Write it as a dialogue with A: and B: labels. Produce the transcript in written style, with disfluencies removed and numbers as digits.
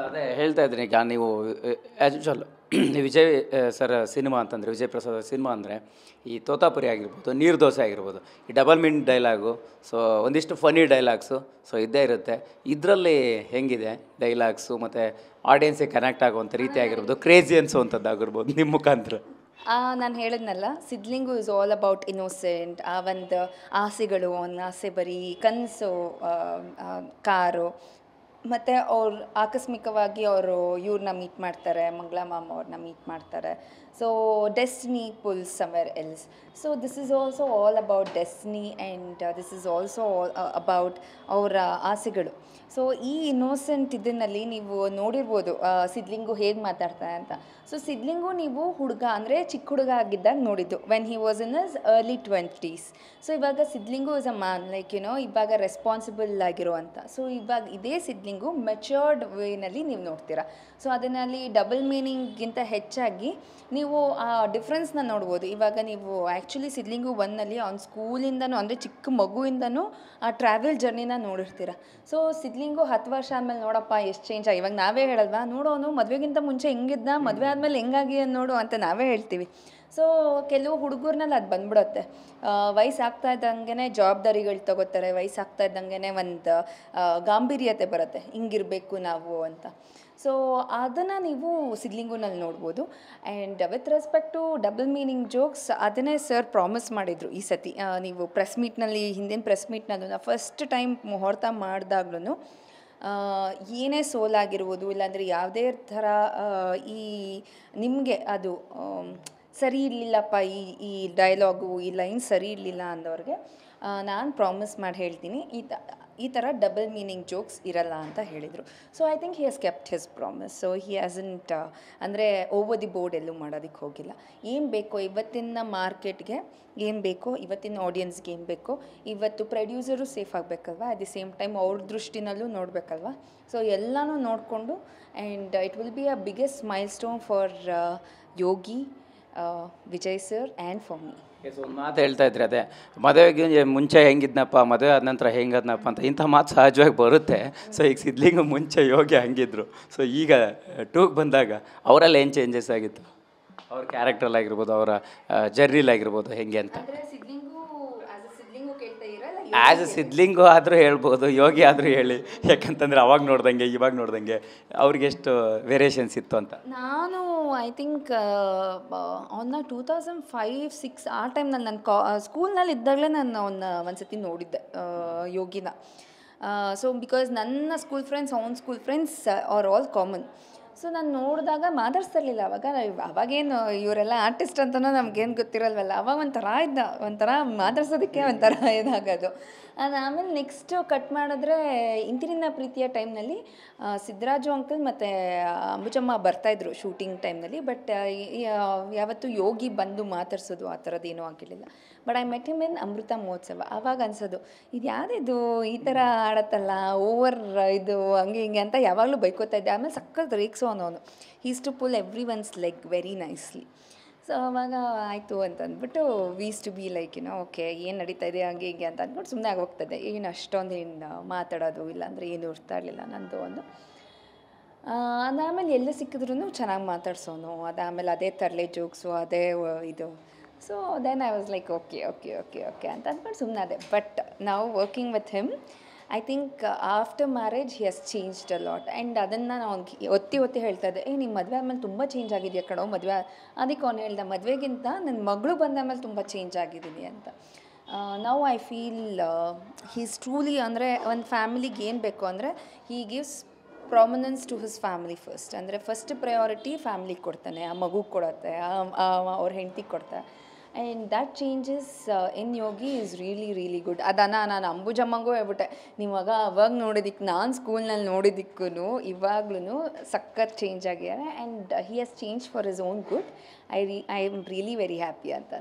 A: ಅದೇ ಹೇಳ್ತಾ ಇದ್ದೀನಿ ಈಗ ನೀವು as usual Vijay sir cinema ಅಂತಂದರೆ ವಿಜಯ್ ಪ್ರಸಾದ್ ಸಿನಿಮಾ ಅಂದರೆ ಈ ತೋತಾಪುರಿ ಆಗಿರ್ಬೋದು, ನೀರು ದೋಸೆ ಆಗಿರ್ಬೋದು, ಈ ಡಬಲ್ ಮೀನ್ ಡೈಲಾಗು, ಸೊ ಒಂದಿಷ್ಟು ಫನಿ ಡೈಲಾಗ್ಸು ಸೊ ಇದ್ದೇ ಇರುತ್ತೆ. ಇದರಲ್ಲಿ ಹೆಂಗಿದೆ ಡೈಲಾಗ್ಸು ಮತ್ತು ಆಡಿಯನ್ಸಿಗೆ ಕನೆಕ್ಟ್ ಆಗುವಂಥ ರೀತಿ ಆಗಿರ್ಬೋದು, ಕ್ರೇಜಿ ಅನ್ಸುವಂಥದ್ದಾಗಿರ್ಬೋದು ನಿಮ್ಮ ಮುಖಾಂತರ?
B: ನಾನು ಹೇಳಿದ್ನಲ್ಲ, Sidlingu is all about innocent. ಆ ಒಂದು ಆಸೆಗಳು, ಅವನ ಆಸೆ ಬರೀ ಕನಸು, ಕಾರು, ಮತ್ತು ಅವ್ರು ಆಕಸ್ಮಿಕವಾಗಿ ಅವರು ಇವ್ರನ್ನ ಮೀಟ್ ಮಾಡ್ತಾರೆ, ಮಂಗಳ ಮಾಮ ಅವ್ರನ್ನ ಮೀಟ್ ಮಾಡ್ತಾರೆ. So destiny pulls somewhere else. So this is also all about destiny and this is also about ಅವರ ಆಸೆಗಳು. ಸೊ ಈ ಇನ್ನೋಸೆಂಟ್ ಇದನ್ನಲ್ಲಿ ನೀವು ನೋಡಿರ್ಬೋದು ಸಿದ್ಲಿಂಗು ಹೇಗೆ ಮಾತಾಡ್ತಾರೆ ಅಂತ. ಸೊ ಸಿದ್ಲಿಂಗು ನೀವು ಹುಡುಗ ಅಂದರೆ ಚಿಕ್ಕ ಹುಡುಗ ಆಗಿದ್ದಾಗ ನೋಡಿದ್ದು, ವೆನ್ ಹಿ ವಾಸ್ ಇನ್ ಹಸ್ ಅರ್ಲಿ 20s. ಸೊ ಇವಾಗ Sidlingu is a man, like ಇವಾಗ ರೆಸ್ಪಾನ್ಸಿಬಲ್ ಆಗಿರುವಂಥ. ಸೊ ಇವಾಗ ಇದೇ ಸಿದ್ಲಿಂಗು ಮೆಚ್ಯೂರ್ಡ್ ವೇನಲ್ಲಿ ನೀವು ನೋಡ್ತೀರಾ. ಸೊ ಅದನ್ನಲ್ಲಿ ಡಬಲ್ ಮೀನಿಂಗ್ಗಿಂತ ಹೆಚ್ಚಾಗಿ ನೀವು ಆ ಡಿಫ್ರೆನ್ಸ್ನ ನೋಡ್ಬೋದು. ಇವಾಗ ನೀವು ಆ್ಯಕ್ಚುಲಿ ಸಿದ್ಲಿಂಗು 1ನಲ್ಲಿ ಅವ್ನ ಸ್ಕೂಲಿಂದನೂ ಅಂದರೆ ಚಿಕ್ಕ ಮಗುವಿಂದನೂ ಆ ಟ್ರಾವೆಲ್ ಜರ್ನಿನ ನೋಡಿರ್ತೀರ. ಸೊ ಸಿದ್ಲಿಂಗು 10 ವರ್ಷ ಆದಮೇಲೆ ನೋಡಪ್ಪ ಎಷ್ಟು ಚೇಂಜ್ ಆಗಿ, ಇವಾಗ ನಾವೇ ಹೇಳಲ್ವಾ, ನೋಡೋನು ಮದುವೆಗಿಂತ ಮುಂಚೆ ಹೆಂಗಿದ್ದ, ಮದುವೆ ಆದಮೇಲೆ ಹೆಂಗಾಗಿ ನೋಡು ಅಂತ ನಾವೇ ಹೇಳ್ತೀವಿ. ಸೊ ಕೆಲವು ಹುಡುಗರ್ನಲ್ಲಿ ಅದು ಬಂದ್ಬಿಡುತ್ತೆ. ವಯಸ್ಸಾಗ್ತಾ ಇದ್ದಂಗೆ ಜವಾಬ್ದಾರಿಗಳು ತಗೋತಾರೆ, ವಯಸ್ಸಾಗ್ತಾ ಇದ್ದಂಗೆ ಒಂದು ಗಾಂಭೀರ್ಯತೆ ಬರುತ್ತೆ, ಹಿಂಗಿರಬೇಕು ನಾವು ಅಂತ. ಸೊ ಅದನ್ನು ನೀವು ಸಿದ್ಲಿಂಗುನಲ್ಲಿ ನೋಡ್ಬೋದು. And with respect to double meaning jokes, ಅದನ್ನೇ ಸರ್ ಪ್ರಾಮಿಸ್ ಮಾಡಿದರು ಈ ಸತಿ. ನೀವು ಪ್ರೆಸ್ ಮೀಟ್ನಲ್ಲಿ, ಹಿಂದಿನ ಪ್ರೆಸ್ ಮೀಟ್ನಲ್ಲೂ ನಾವು ಫಸ್ಟ್ ಟೈಮ್ ಮುಹೂರ್ತ ಮಾಡಿದಾಗ್ಲೂ ಏನೇ ಸೋಲಾಗಿರ್ಬೋದು, ಇಲ್ಲಾಂದರೆ ಯಾವುದೇ ಥರ ಈ ನಿಮಗೆ ಅದು ಸರಿ ಇರಲಿಲ್ಲಪ್ಪ, ಈ ಡೈಲಾಗು, ಈ ಲೈನ್ ಸರಿ ಇರಲಿಲ್ಲ ಅಂದವ್ರಿಗೆ ನಾನು ಪ್ರಾಮಿಸ್ ಮಾಡಿ ಹೇಳ್ತೀನಿ, ಈ ಥರ ಡಬಲ್ ಮೀನಿಂಗ್ ಜೋಕ್ಸ್ ಇರಲ್ಲ ಅಂತ ಹೇಳಿದರು. So I think he has kept his promise. So he hasn't ಅಂದರೆ ಓವರ್ ದಿ ಬೋರ್ಡ್ ಎಲ್ಲೂ ಮಾಡೋದಕ್ಕೆ ಹೋಗಿಲ್ಲ. ಏನು ಬೇಕೋ ಇವತ್ತಿನ ಮಾರ್ಕೆಟ್ಗೆ, ಏನು ಬೇಕೋ ಇವತ್ತಿನ ಆಡಿಯನ್ಸ್ಗೆ, ಏನು ಬೇಕೋ ಇವತ್ತು ಪ್ರೊಡ್ಯೂಸರು ಸೇಫ್ ಆಗಬೇಕಲ್ವ, ಅಟ್ ದಿ ಸೇಮ್ ಟೈಮ್ ಅವ್ರ ದೃಷ್ಟಿನಲ್ಲೂ ನೋಡಬೇಕಲ್ವ. ಸೊ ಎಲ್ಲನೂ ನೋಡಿಕೊಂಡು, and it will be a biggest milestone for Yogi, Vijay sir and for me.
A: So ಒಂದು ಮಾತು ಹೇಳ್ತಾ ಇದ್ರಿ, ಅದೇ ಮದುವೆಗೆ ಮುಂಚೆ ಹೆಂಗಿದ್ನಪ್ಪ, ಮದುವೆ ಆದ ನಂತರ ಹೆಂಗದ್ನಪ್ಪ ಅಂತ, ಇಂಥ ಮಾತು ಸಹಜವಾಗಿ ಬರುತ್ತೆ. ಸೊ ಈಗ ಸಿದ್ಲಿಂಗು ಮುಂಚೆ ಯೋಗಿ ಹಂಗಿದ್ರು, ಸೊ ಈಗ 2ಗೆ ಬಂದಾಗ ಅವರಲ್ಲಿ ಏನು ಚೇಂಜಸ್ ಆಗಿತ್ತು, ಅವ್ರ ಕ್ಯಾರೆಕ್ಟ್ರಲ್ಲಾಗಿರ್ಬೋದು, ಅವರ ಜರ್ನಿಲಾಗಿರ್ಬೋದು, ಹೆಂಗೆ ಅಂತ? ಆ್ಯಸ್ ಎ ಸಿದ್ಲಿಂಗು ಆದರೂ ಹೇಳ್ಬೋದು, ಯೋಗಿ ಆದರೂ ಹೇಳಿ, ಯಾಕಂತಂದರೆ ಅವಾಗ ನೋಡ್ದಂಗೆ ಇವಾಗ ನೋಡ್ದಂಗೆ ಅವ್ರಿಗೆ ಎಷ್ಟು ವೇರಿಯೇಷನ್ಸ್ ಇತ್ತು ಅಂತ.
B: ನಾನು ಐ ಥಿಂಕ್ ಅವನ್ನ 2005-06 ಆ ಟೈಮ್ನಲ್ಲಿ ನಾನು ಸ್ಕೂಲ್ನಲ್ಲಿ ಇದ್ದಾಗಲೇ ನಾನು ಅವನ್ನ ಒಂದು ಸತಿ ನೋಡಿದ್ದೆ ಯೋಗಿನ. ಸೊ ಬಿಕಾಸ್ ನನ್ನ ಸ್ಕೂಲ್ ಫ್ರೆಂಡ್ಸ್, ಅವ್ನ school friends are all common. So ನಾನು ನೋಡಿದಾಗ ಮಾತಾಡ್ಸ್ತಿರ್ಲಿಲ್ಲ. ಅವಾಗೇನು ಇವರೆಲ್ಲ ಆರ್ಟಿಸ್ಟ್ ಅಂತನೋ ನಮ್ಗೇನು ಗೊತ್ತಿರಲ್ವಲ್ಲ. ಅವಾಗ ಒಂಥರ ಮಾತಾಡ್ಸೋದಕ್ಕೆ ಒಂಥರ ಇದಾಗೋದು. ಆಮೇಲೆ ನೆಕ್ಸ್ಟು ಕಟ್ ಮಾಡಿದ್ರೆ ಇಂತಿರಿನ ಪ್ರೀತಿಯ ಟೈಮ್ನಲ್ಲಿ ಸಿದ್ದರಾಜು ಅಂಕಲ್ ಮತ್ತು ಅಂಬುಜಮ್ಮ ಬರ್ತಾಯಿದ್ರು ಶೂಟಿಂಗ್ ಟೈಮ್ನಲ್ಲಿ. ಬಟ್ ಯಾವತ್ತೂ ಯೋಗಿ ಬಂದು ಮಾತಾಡ್ಸೋದು ಆ ಥರದ್ದೇನೂ ಆಗಿರಲಿಲ್ಲ. But I met him in Amrita Mahotsava. ಆವಾಗ ಅನ್ಸೋದು, ಇದು ಯಾವುದಿದು ಈ ಥರ ಆಡತ್ತಲ್ಲ, ಓವರ್ ಇದು ಹಂಗೆ ಹಿಂಗೆ ಅಂತ ಯಾವಾಗಲೂ ಬೈಕೋತಾ ಇದ್ದೆ. ಆಮೇಲೆ ಸಕ್ಕತ್ ರೇಗ್ಸೋನವನು, he's to pull everyone's leg very nicely. So ಅವಾಗ ಆಯಿತು ಅಂತ ಅಂದ್ಬಿಟ್ಟು he's to be like okay ಏನು ನಡೀತಾ ಇದೆ ಹಂಗೆ ಹಿಂಗೆ ಅಂತ ಅಂದ್ಬಿಟ್ಟು ಸುಮ್ಮನೆ ಆಗೋಗ್ತದೆ. ಏನು ಅಷ್ಟೊಂದು ಏನು ಮಾತಾಡೋದು ಇಲ್ಲಾಂದರೆ ಏನು ಇರ್ತಾ ಇರಲಿಲ್ಲ ನಂದು ಒಂದು. ಅದಾದಮೇಲೆ ಎಲ್ಲ ಸಿಕ್ಕಿದ್ರೂ ಚೆನ್ನಾಗಿ ಮಾತಾಡ್ಸೋನು. ಅದಾದಮೇಲೆ ಅದೇ ತರಲೆ ಜೋಕ್ಸು, ಅದೇ ಇದು. So then I was like okay okay okay okay ಅಂತ ಅಂದ್ಬಿಟ್ಟು ಸುಮ್ಮನೆ ಅದೇ. ಬಟ್ ನಾವು working with him, I think after marriage he has changed a lot. And ಅದನ್ನು ನಾನು ಅವ್ನಿಗೆ ಒತ್ತಿ ಹೇಳ್ತಾ ಇದ್ದೆ, ನಿಮ್ಮ ಮದುವೆ ಆದಮೇಲೆ ತುಂಬ ಚೇಂಜ್ ಆಗಿದೆಯಾ ಕಣೋ ಮದುವೆ. ಅದಕ್ಕೆ ಅವ್ನು ಹೇಳ್ದೆ, ಮದುವೆಗಿಂತ ನನ್ನ ಮಗಳು ಬಂದಾದ್ಮೇಲೆ ತುಂಬ ಚೇಂಜ್ ಆಗಿದ್ದೀನಿ ಅಂತ. Now I feel he's truly, ಅಂದರೆ ಒಂದು ಫ್ಯಾಮಿಲಿಗೆ ಏನು ಬೇಕು ಅಂದರೆ he gives prominence to his family first. ಅಂದರೆ ಫಸ್ಟ್ ಪ್ರಯಾರಿಟಿ ಫ್ಯಾಮಿಲಿಗೆ ಕೊಡ್ತಾನೆ, ಆ ಮಗುಗೆ ಕೊಡುತ್ತೆ, ಅವ್ರ ಹೆಂಡ್ತಿಗೆ ಕೊಡ್ತಾರೆ. And that changes in Yogi is really good. ಅದನ್ನು ನಾನು ಅಂಬುಜಮ್ಮಂಗೂ ಹೇಳ್ಬಿಟ್ಟೆ, ನೀವಾಗ ಅವಾಗ ನೋಡಿದ್ದಕ್ಕೆ, ನಾನು ಸ್ಕೂಲ್ನಲ್ಲಿ ನೋಡಿದ್ದಕ್ಕೂ ಇವಾಗ್ಲೂ ಸಖತ್ ಚೇಂಜ್ ಆಗ್ಯಾರೆ. And he has change for his own good. I am really very happy ಅಂತ.